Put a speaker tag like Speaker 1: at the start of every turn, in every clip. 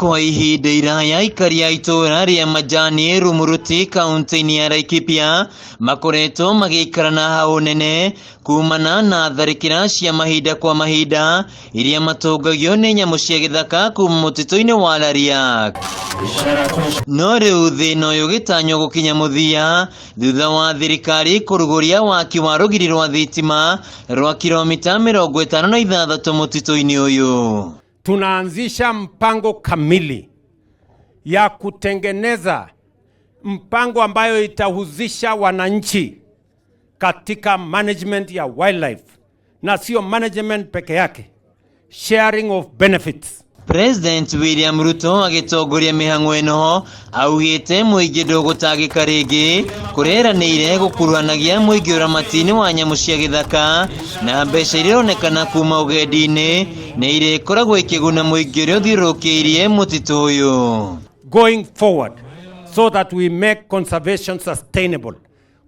Speaker 1: kwa ihinda iraya ikaria itura ria Majani Rumuruti kaunti-ini ya Laikipia makoretwo magiikarana hau nene kumana na tharikira cia mahinda kwa mahinda iria matungagio ni nyamu cia githaka kuma mutito-ini wa Lariak. No riu thina uyu gitanyo gukinya muthia thutha wa thirikari kuruguria waki wa rugiri rwa thitima rwa kilomita 56 mutito-ini uyu.
Speaker 2: Tunaanzisha mpango kamili ya kutengeneza mpango ambayo itahusisha wananchi katika management ya wildlife, na sio management peke yake, sharing of benefits.
Speaker 1: President William Ruto agitongoria mihango ino augite muingi ndugutagika ringi kureranire gukuruhanagia muingi uramatini wa nyamu cia githaka na mbeca ironekana kuma ugendi-ini ni ire koragwo ikiguna muingi uria uthiurukiirie mutitu uyu.
Speaker 2: Going forward, so that we make conservation sustainable,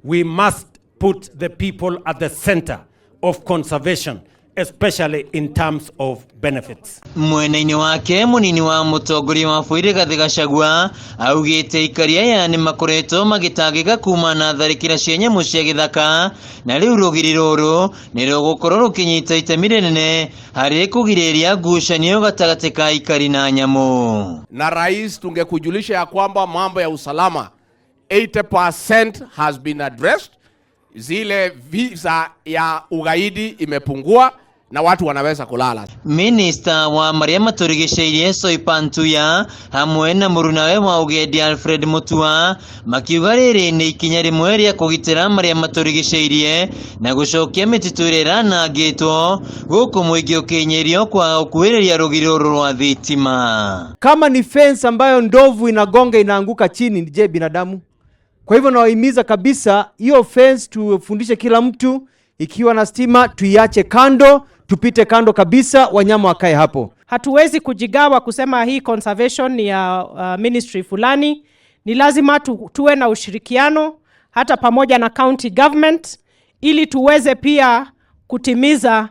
Speaker 2: we must put the people at the center of conservation, especially in terms of benefits.
Speaker 1: Mwena-ini wake munini wa mutongoria wa bũrũri Rigathi Gachagua augite ikaria aya ni makoretwo magitagika kuma na tharikira cia nyamu cia githaka na riu rugiri ruru ni rugukorwo rukinyita itemi rinene hari kugiriria ngucanio gatagati ka ikari na nyamu.
Speaker 3: Na rais, tungekujulisha ya kwamba mambo ya usalama 80% has been addressed. Zile visa ya ugaidi imepungua na watu wanaweza kulala.
Speaker 1: Minister wa Maria Maturigiceirie Soipan Tuya hamwe na murunawe wa ugendi Alfred Mutua makiuga riri ni ikinya rimwe ria kugitira Maria Maturigiceirie na gucokia mititu ira nangitwo guku muingi ukinyirio kwa ukuhiriria rugiri ruru rwa thitima.
Speaker 4: Kama ni fence ambayo ndovu inagonga inaanguka chini, je, binadamu? Kwa hivyo nawahimiza kabisa hiyo fence tufundishe kila mtu, ikiwa na stima tuiache kando, tupite kando kabisa, wanyama wakae hapo.
Speaker 5: Hatuwezi kujigawa kusema hii conservation ni ya ministry fulani. Ni lazima tuwe na ushirikiano hata pamoja na county government ili tuweze pia kutimiza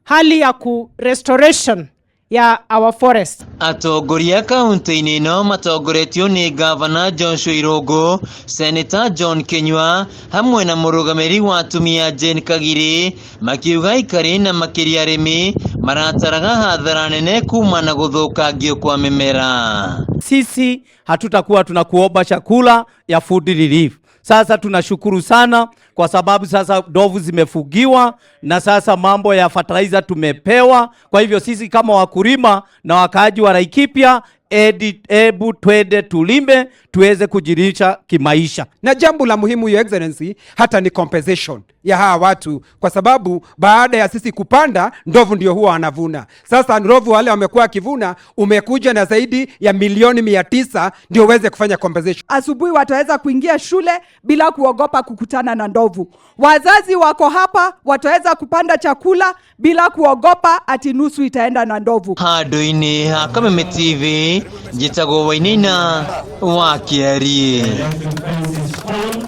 Speaker 5: hali ya restoration ya our forest.
Speaker 1: Atongoria kaunti-ini ino matongoretio ni Governor Joshua Irungu, Senator John Kinyua hamwe na murugamiri wa atumia Jane Kagiri makiuga ikari na makiria arimi marataraga hathara nene kuma na guthukangio kwa mimera.
Speaker 4: Sisi hatutakuwa tunakuomba chakula ya food relief. Sasa tunashukuru sana kwa sababu sasa ndovu zimefugiwa na sasa mambo ya fertilizer tumepewa. Kwa hivyo sisi kama wakulima na wakaaji wa Laikipia ebu twende tulime tuweze kujirisha kimaisha.
Speaker 6: Na jambo la muhimu, Your Excellency, hata ni compensation ya hawa watu, kwa sababu baada ya sisi kupanda ndovu ndio huwa wanavuna. Sasa ndovu wale wamekuwa kivuna, umekuja na zaidi ya milioni 900 ndio uweze kufanya compensation.
Speaker 7: Asubuhi wataweza kuingia shule bila kuogopa kukutana na ndovu. Wazazi wako hapa wataweza kupanda chakula bila kuogopa ati nusu itaenda na ndovu.
Speaker 1: Handu-ini ha Kameme TV njitagwo Wainaina wa Kiarie.